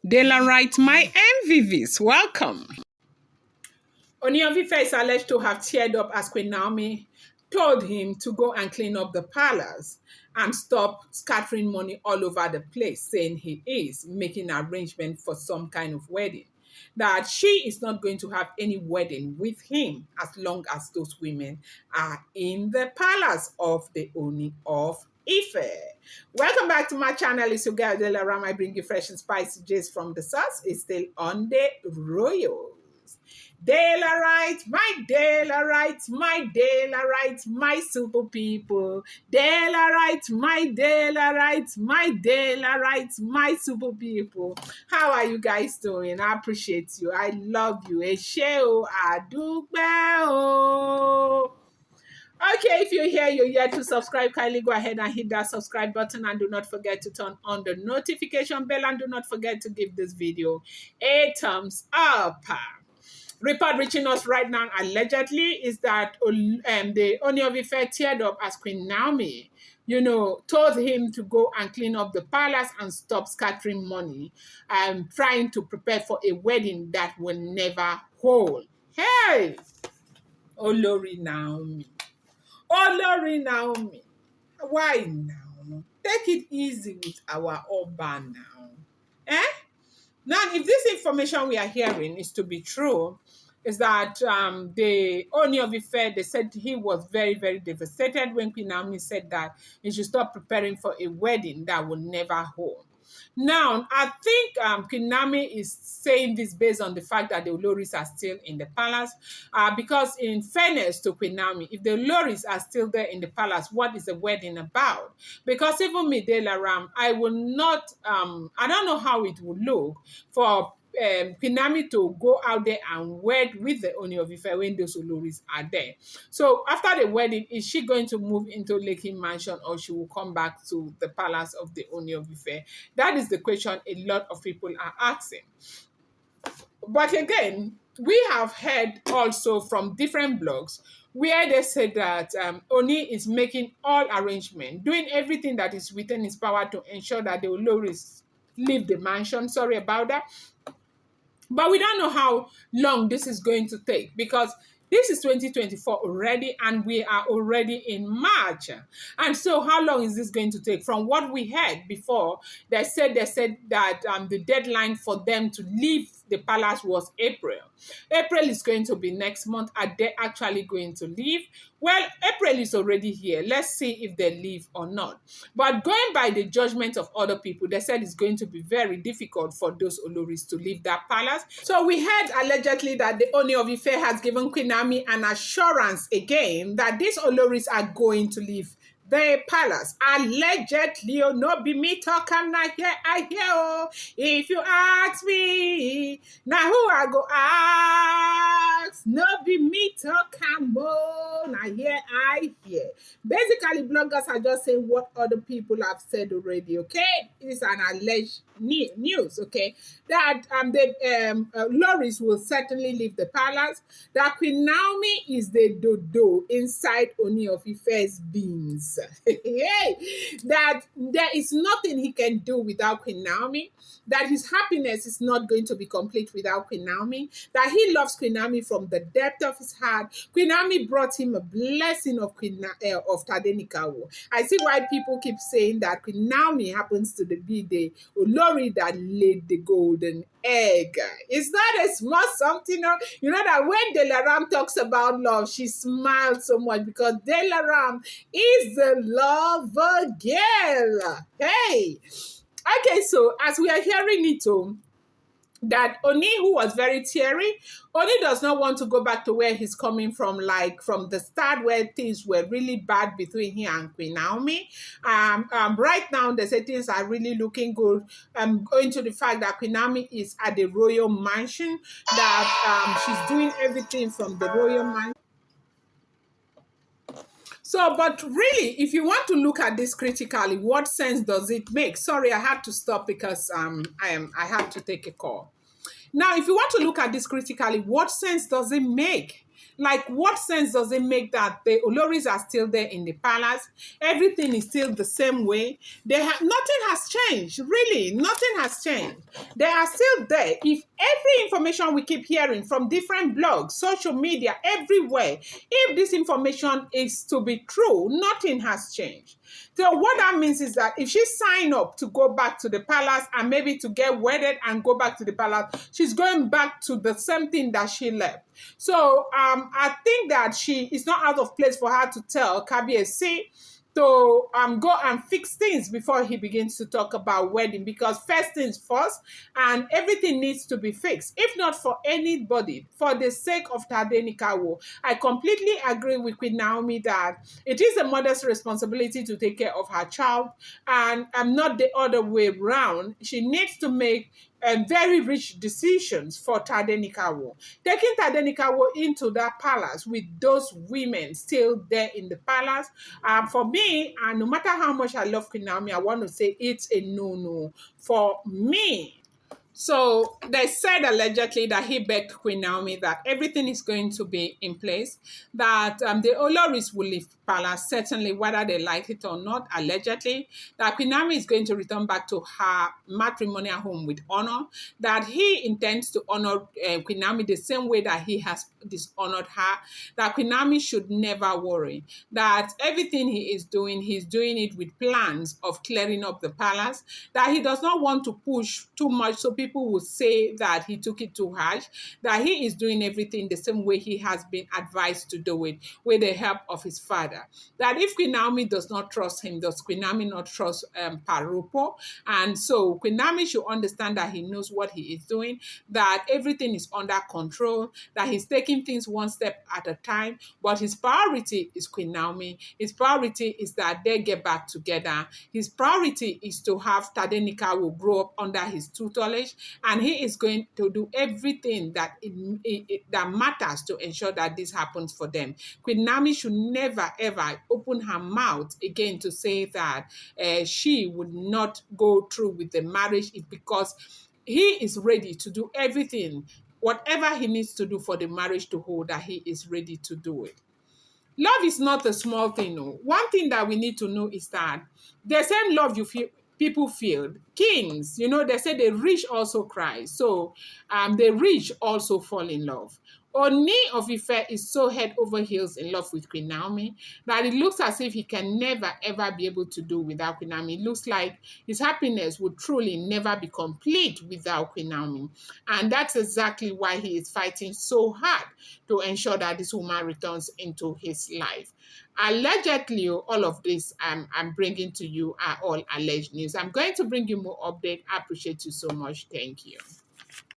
Daylight, my MVVs, welcome. Ooni Of Ife is alleged to have teared up as Queen Naomi told him to go and clean up the palace and stop scattering money all over the place, saying he is making arrangement for some kind of wedding. That she is not going to have any wedding with him as long as those women are in the palace of the Ooni of Ife. Welcome back to my channel. It's your girl Delaram. I bring you fresh and spicy gist from the source. It's still on the royals. Daylight, my super people. Daylight, my super people. How are you guys doing? I appreciate you. I love you. Eshe o, adúpẹ́ o. Okay, if you're here, you're here to subscribe, kindly go ahead and hit that subscribe button and do not forget to turn on the notification bell and do not forget to give this video a thumbs up. Report reaching us right now allegedly is that the Ooni of Ife teared up as Queen Naomi, told him to go and clean up the palace and stop scattering money and trying to prepare for a wedding that will never hold. Hey! Olori Naomi. Why now? Take it easy with our Oba now. Now, if this information we are hearing is to be true, is that the Ooni of Ife, they said he was very, very devastated when Queen Naomi said that he should stop preparing for a wedding that will never hold. Now, I think Queen Naomi is saying this based on the fact that the Oloris are still in the palace. Because in fairness to Queen Naomi, if the Oloris are still there in the palace, what is the wedding about? Because even me, Delaram, I will not, I don't know how it will look for Queen Naomi to go out there and wed with the Ooni of Ife when those Oloris are there. So after the wedding, is she going to move into Lekki Mansion or she will come back to the palace of the Ooni of Ife? That is the question a lot of people are asking. But again, we have heard also from different blogs where they said that Oni is making all arrangements, doing everything that is within his power to ensure that the Oloris leave the mansion. Sorry about that. But we don't know how long this is going to take because this is 2024 already and we are already in March. And so how long is this going to take? From what we heard before, they said that the deadline for them to leave the palace was April. April is going to be next month. Are they actually going to leave? Well, April is already here. Let's see if they leave or not. But going by the judgment of other people, they said it's going to be very difficult for those Oloris to leave that palace. So we heard allegedly that the Ooni of Ife has given Queen Naomi an assurance again that these Oloris are going to leave the palace. Allegedly, no be me talk, I hear, oh. If you ask me, now who I go ask? No be me talk, I hear. Basically, bloggers are just saying what other people have said already, okay? It's an alleged news, okay? That the Loris will certainly leave the palace, that Queen Naomi is the dodo inside Ooni of Ife's beans. That there is nothing he can do without Queen Naomi, that his happiness is not going to be complete without Queen Naomi, that he loves Queen Naomi from the depth of his heart. Queen Naomi brought him a blessing of Tadenikawo. I see why people keep saying that Queen Naomi happens to be the Olori that laid the golden egg. Is that a small something? You know that when Delaram talks about love, she smiles so much because Delaram is the lover girl. Hey. Okay, so as we are hearing it, that Oni, who was very teary, Oni does not want to go back to where he's coming from, like from the start where things were really bad between him and Queen Naomi. Right now, they say things are really looking good. Going to the fact that Queen Naomi is at the royal mansion, that she's doing everything from the royal mansion. So, but really, if you want to look at this critically, what sense does it make? Sorry, I had to stop because I have to take a call. Now, if you want to look at this critically, what sense does it make? Like, what sense does it make that the Oloris are still there in the palace? Everything is still the same way. Nothing has changed, really. Nothing has changed. They are still there. If every information we keep hearing from different blogs, social media, everywhere, if this information is to be true, nothing has changed. So what that means is that if she sign up to go back to the palace and maybe to get wedded and go back to the palace, she's going back to the same thing that she left. So I think that she is not out of place for her to tell Kabiyesi to go and fix things before he begins to talk about wedding, because first things first, and everything needs to be fixed. If not for anybody, for the sake of Tadenikawo, I completely agree with Queen Naomi that it is a mother's responsibility to take care of her child, and not the other way around. She needs to make very rich decisions for Tadenikawo. Taking Tadenikawo into that palace with those women still there in the palace, for me, and no matter how much I love Queen Naomi, I want to say it's a no-no for me. So they said allegedly that he begged Queen Naomi that everything is going to be in place, that the Oloris will leave palace, certainly whether they like it or not, allegedly, that Queen Naomi is going to return back to her matrimonial home with honor, that he intends to honor Queen Naomi the same way that he has dishonored her, that Queen Naomi should never worry, that everything he's doing it with plans of clearing up the palace, that he does not want to push too much so people will say that he took it too harsh, that he is doing everything the same way he has been advised to do it, with the help of his father. That if Queen Naomi does not trust him, does Queen Naomi not trust Parupo? And so Queen Naomi should understand that he knows what he is doing, that everything is under control, that he's taking things one step at a time, but his priority is Queen Naomi. His priority is that they get back together. His priority is to have Tadenika will grow up under his tutelage, and he is going to do everything that that matters to ensure that this happens for them. Queen Naomi should never ever open her mouth again to say that she would not go through with the marriage because he is ready to do everything, whatever he needs to do for the marriage to hold, that he is ready to do it. Love is not a small thing. No. One thing that we need to know is that the same love you feel, people feel, kings, they say the rich also cry. So the rich also fall in love. Ooni of Ife is so head over heels in love with Queen Naomi that it looks as if he can never ever be able to do without Queen Naomi. It looks like his happiness would truly never be complete without Queen Naomi. And that's exactly why he is fighting so hard to ensure that this woman returns into his life. Allegedly, all of this I'm bringing to you are all alleged news. I'm going to bring you more update. I appreciate you so much. Thank you.